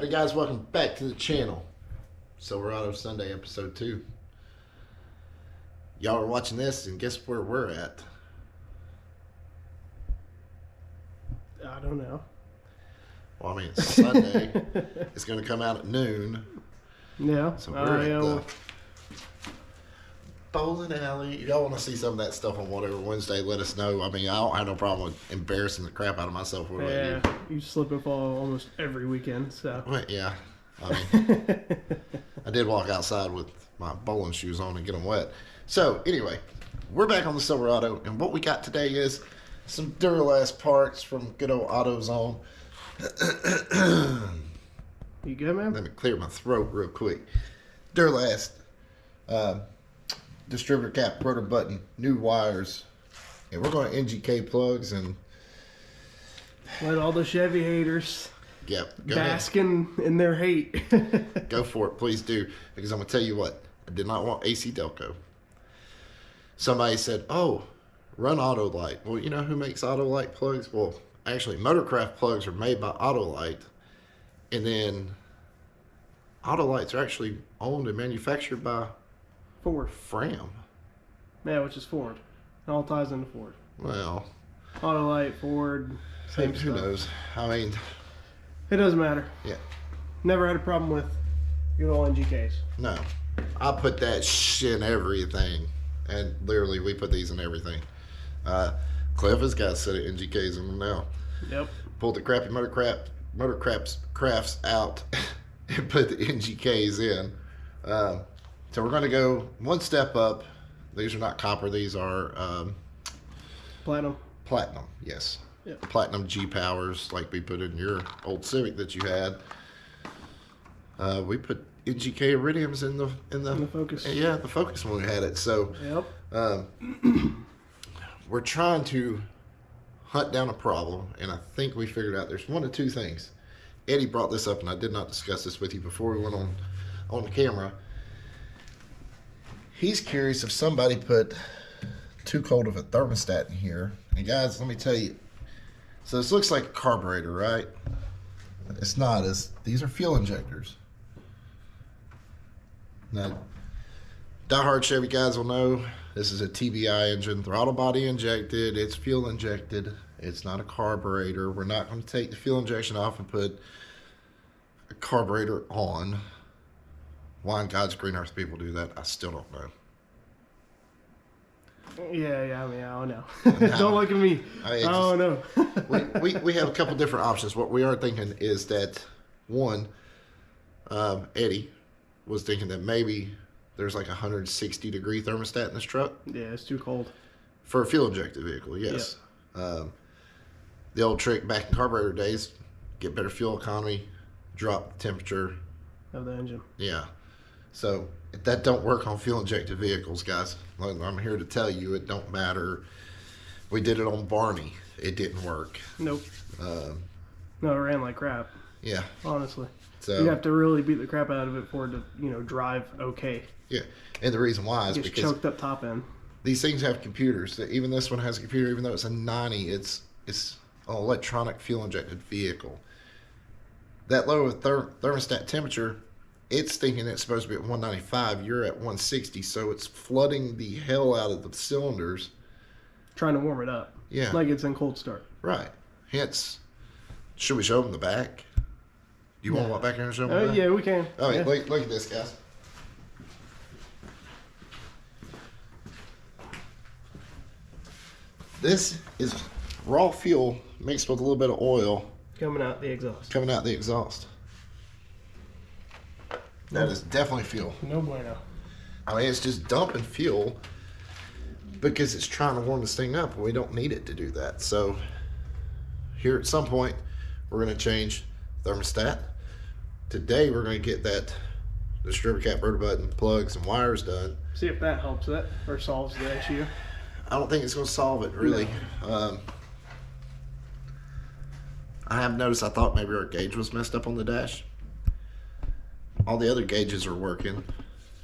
happening, guys? Welcome back to the channel. Silverado Sunday episode 2. Y'all are watching this, and guess where we're at? I don't know. Well, I mean, it's Sunday. It's going to come out at noon. Yeah. So we're at the bowling alley. Y'all want to see some of that stuff on whatever Wednesday, let us know. I mean, I don't have no problem with embarrassing the crap out of myself. Yeah, you slip and fall almost every weekend, so. Well, yeah. I mean, I did walk outside with my bowling shoes on and get them wet. So, anyway, we're back on the Silverado, and what we got today is some Duralast parts from good old AutoZone. You good, man? Let me clear my throat real quick. Duralast, distributor cap, rotor button, new wires, and we're going to NGK plugs and let all the Chevy haters basking in their hate. Go for it, please do, because I'm going to tell you what, I did not want AC Delco. Somebody said, oh, run Autolite. Well, you know who makes Autolite plugs? Well, actually, Motorcraft plugs are made by Autolite, and then Autolites are actually owned and manufactured by Ford. Fram. Yeah, which is Ford. It all ties into Ford. Well, Autolite, Ford, same who stuff. knows? I mean, it doesn't matter. Yeah. Never had a problem with good old NGKs. No. I put that shit in everything. And literally, we put these in everything. Cliff has got a set of NGKs in them now. Yep. Pulled the crappy Motorcrafts out and put the NGKs in. So we're going to go one step up. These are not copper. These are Platinum. Platinum, yes. Yep. Platinum G-Powers, like we put in your old Civic that you had. We put NGK iridiums in the Focus. Yeah, the Focus when we had it. So yep. We're trying to hunt down a problem, and I think we figured out there's one of two things. Eddie brought this up, and I did not discuss this with you before we went on the camera. He's curious if somebody put too cold of a thermostat in here. And guys, let me tell you. So this looks like a carburetor, right? It's not. These are fuel injectors. Now, diehard Chevy guys will know this is a TBI engine, throttle body injected. It's fuel injected. It's not a carburetor. We're not going to take the fuel injection off and put a carburetor on. Why in God's green earth people do that, I still don't know. Yeah, I mean, I don't know. Don't look at me. I don't know. we have a couple different options. What we are thinking is that, one, Eddie was thinking that maybe there's like a 160-degree thermostat in this truck. Yeah, it's too cold. For a fuel-injected vehicle, yes. Yep. The old trick back in carburetor days, get better fuel economy, drop the temperature of the engine. Yeah. So if that don't work on fuel-injected vehicles, guys, I'm here to tell you it don't matter. We did it on Barney. It didn't work. Nope. No, it ran like crap. Yeah. Honestly. So you have to really beat the crap out of it for it to, drive okay. Yeah. And the reason why is because choked up top end. These things have computers. Even this one has a computer, even though it's a 90, it's an electronic fuel-injected vehicle. That low thermostat temperature, it's thinking it's supposed to be at 195. You're at 160, so it's flooding the hell out of the cylinders. Trying to warm it up. Yeah. Like it's in cold start. Right. Hence, should we show them the back? Do you want to walk back here and show them the back? Yeah, we can. Oh, yeah. Look at this, guys. This is raw fuel mixed with a little bit of oil. Coming out the exhaust. Coming out the exhaust. That is definitely fuel. No bueno. I mean, it's just dumping fuel because it's trying to warm this thing up. We don't need it to do that. So here at some point, we're going to change thermostat. Today, we're going to get that distributor cap, rotor button, plugs, and wires done. See if that helps it or solves the issue. I don't think it's going to solve it, really. No. I have noticed, I thought maybe our gauge was messed up on the dash. All the other gauges are working,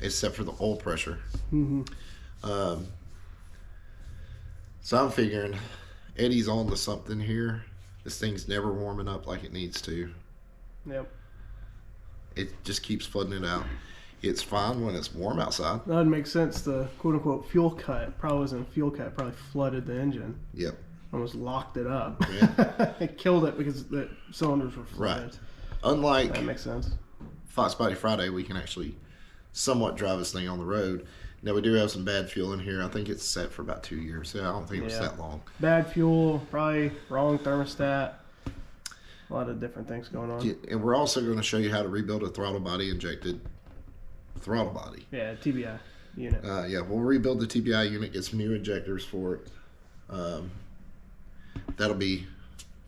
except for the oil pressure. Mm-hmm. So I'm figuring Eddie's on to something here. This thing's never warming up like it needs to. Yep. It just keeps flooding it out. It's fine when it's warm outside. That would make sense. The quote-unquote fuel cut probably wasn't a fuel cut. It probably flooded the engine. Yep. Almost locked it up. Yeah. It killed it because the cylinders were flooded. Right. Unlike that makes sense. Fox Body Friday, we can actually somewhat drive this thing on the road. Now, we do have some bad fuel in here. I think it's set for about 2 years. So I don't think it was that long. Bad fuel, probably wrong thermostat. A lot of different things going on. Yeah, and we're also going to show you how to rebuild a throttle body injected throttle body. Yeah, TBI unit. Yeah, we'll rebuild the TBI unit, get some new injectors for it. That'll be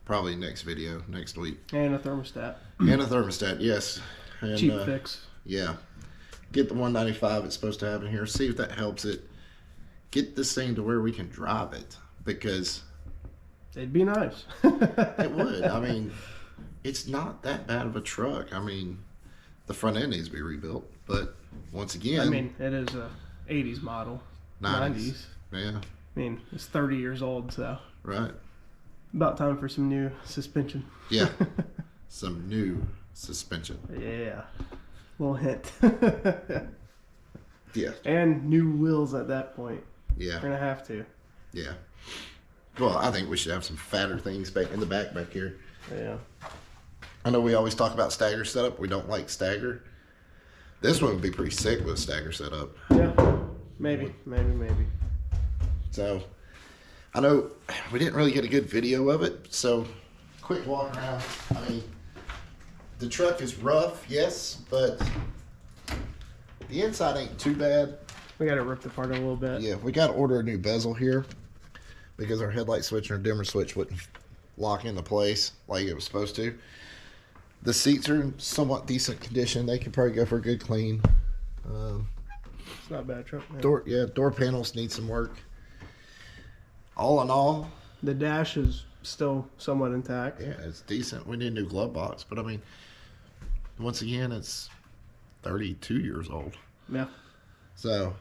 probably next video, next week. And a thermostat. And a thermostat, yes. And, cheap fix. Yeah. Get the 195 it's supposed to have in here. See if that helps it. Get this thing to where we can drive it. Because it'd be nice. it would. I mean, it's not that bad of a truck. I mean, the front end needs to be rebuilt. But once again, I mean, it is a 80s model. 90s. Yeah. I mean, it's 30 years old, so. Right. About time for some new suspension. Yeah. Some new suspension. Yeah. Little hint. Yeah. And new wheels at that point. Yeah. We're going to have to. Yeah. Well, I think we should have some fatter things back in the back here. Yeah. I know we always talk about stagger setup. We don't like stagger. This one would be pretty sick with a stagger setup. Yeah. Maybe. So, I know we didn't really get a good video of it. So, quick walk around. I mean, the truck is rough, yes, but the inside ain't too bad. We got to rip it apart a little bit. Yeah, we got to order a new bezel here because our headlight switch and our dimmer switch wouldn't lock into place like it was supposed to. The seats are in somewhat decent condition. They could probably go for a good clean. It's not a bad truck, man. Door panels need some work. All in all, the dash is still somewhat intact. Yeah, it's decent. We need a new glove box, but I mean, once again, it's 32 years old. Yeah. So,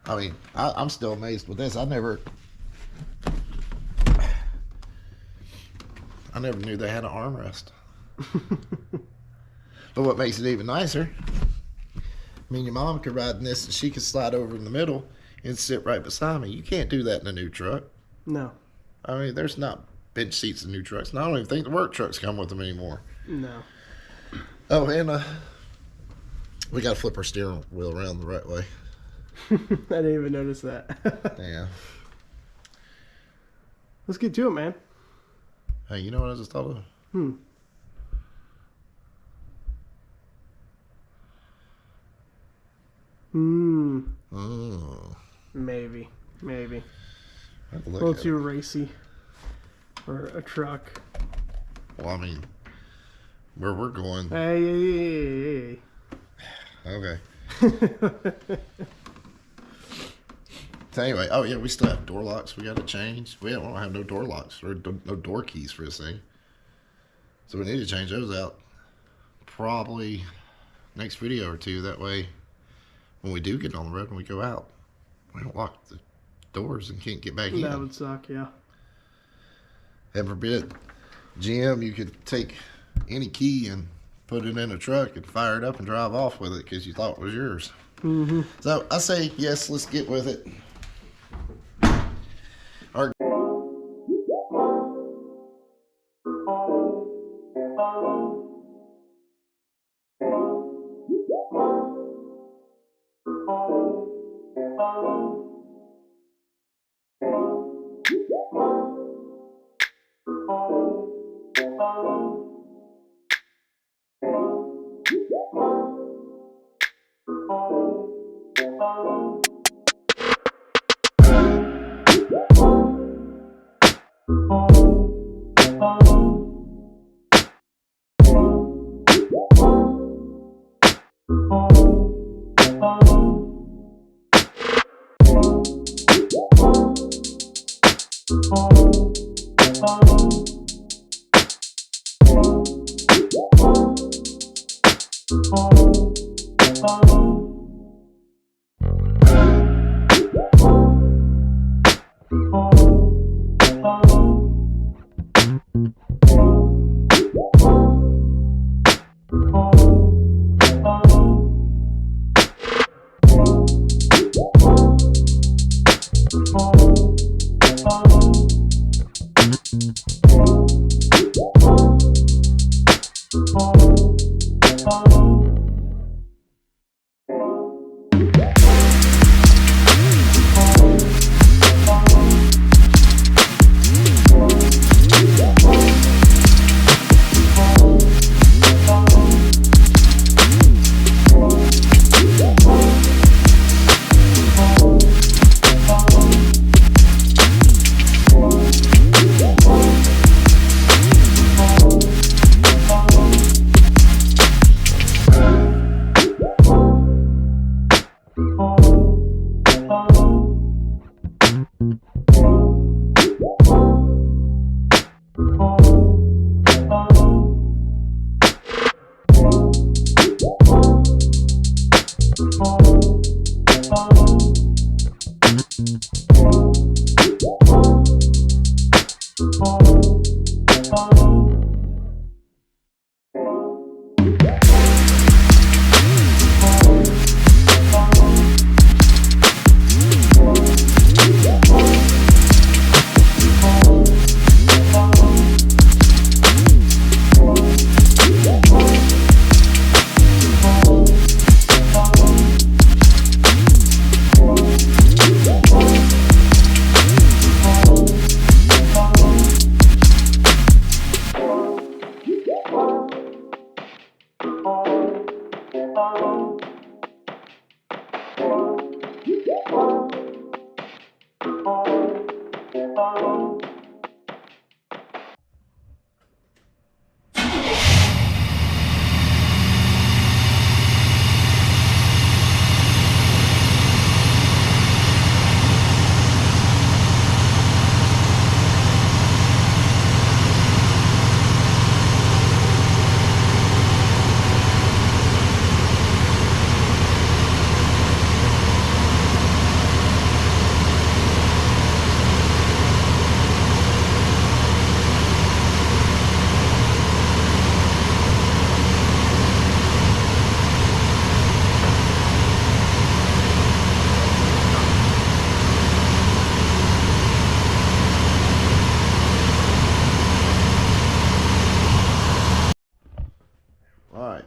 I mean, I'm still amazed with this. I never knew they had an armrest. But what makes it even nicer, I mean, your mom could ride in this and she could slide over in the middle and sit right beside me. You can't do that in a new truck. No. I mean, there's not bench seats in new trucks. And I don't even think the work trucks come with them anymore. No. Oh, and we got to flip our steering wheel around the right way. I didn't even notice that. Yeah. Let's get to it, man. Hey, you know what I just thought of? Oh. Maybe. A little too racy for a truck. Well, I mean, where we're going. Hey. Okay. So anyway, oh yeah, we still have door locks we got to change. We don't have no door locks or no door keys for this thing. So we need to change those out. Probably next video or two. That way, when we do get on the road and we go out, we don't lock the doors and can't get back in. That would suck, yeah. Heaven forbid, GM, you could take any key and put it in a truck and fire it up and drive off with it because you thought it was yours. So I say, yes, let's get with it.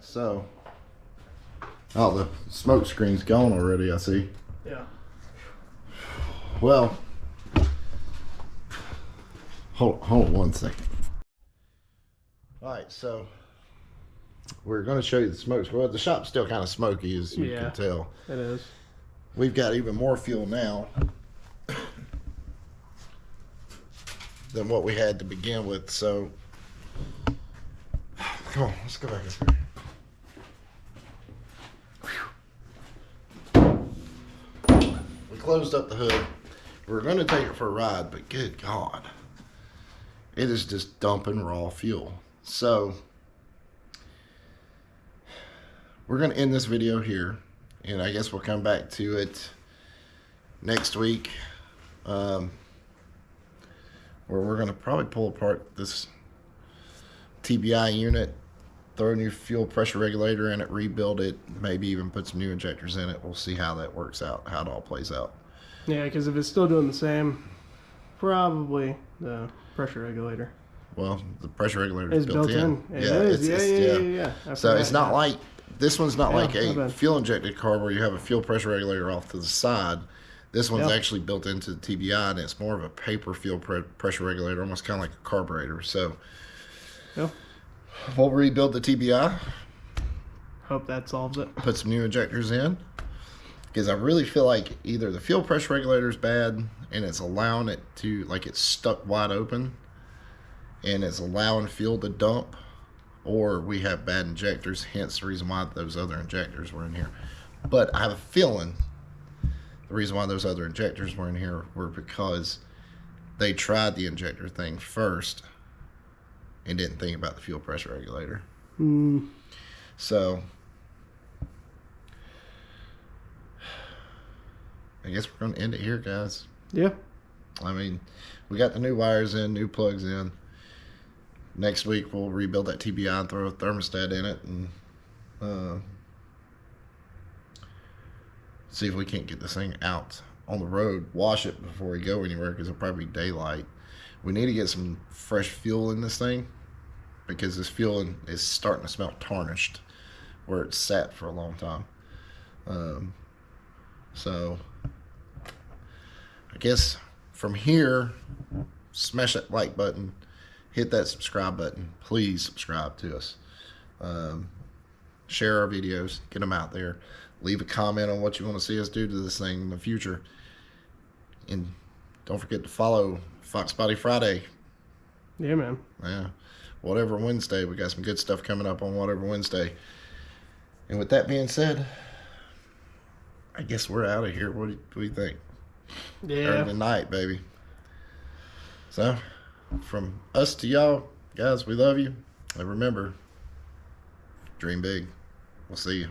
So, oh, the smoke screen's gone already, I see. Yeah. Well, hold on one second. All right, so we're going to show you the smoke. Well, the shop's still kind of smoky, as you can tell. It is. We've got even more fuel now than what we had to begin with. So, come on, let's go back up here. Closed up the hood. We're going to take it for a ride, but good God, it is just dumping raw fuel. So we're going to end this video here, and I guess we'll come back to it next week, where we're going to probably pull apart this TBI unit, throw a new fuel pressure regulator in it, rebuild it, maybe even put some new injectors in it. We'll see how that works out, how it all plays out. Yeah, because if it's still doing the same, probably the pressure regulator. Well, the pressure regulator is built in. It is. Yeah. So it's not like, this one's not like a fuel injected car where you have a fuel pressure regulator off to the side. This one's actually built into the TBI, and it's more of a paper fuel pressure regulator, almost kind of like a carburetor. So we'll rebuild the TBI. Hope that solves it. Put some new injectors in, because I really feel like either the fuel pressure regulator is bad and it's allowing it to, like, it's stuck wide open and it's allowing fuel to dump, or we have bad injectors, hence the reason why those other injectors were in here. But I have a feeling the reason why those other injectors were in here were because they tried the injector thing first and didn't think about the fuel pressure regulator. So I guess we're going to end it here, guys. Yeah. I mean, we got the new wires in, new plugs in. Next week we'll rebuild that TBI and throw a thermostat in it, and see if we can't get this thing out on the road. Wash it before we go anywhere, because it'll probably be daylight. We need to get some fresh fuel in this thing, because this fuel is starting to smell tarnished where it's sat for a long time. So I guess from here, smash that like button, hit that subscribe button. Please subscribe to us. Share our videos, get them out there. Leave a comment on what you want to see us do to this thing in the future. And don't forget to follow Fox Body Friday. Yeah, man. Yeah. Whatever Wednesday. We got some good stuff coming up on Whatever Wednesday. And with that being said, I guess we're out of here. What do you think? Yeah. Early night, baby. So, from us to y'all, guys, we love you. And remember, dream big. We'll see you.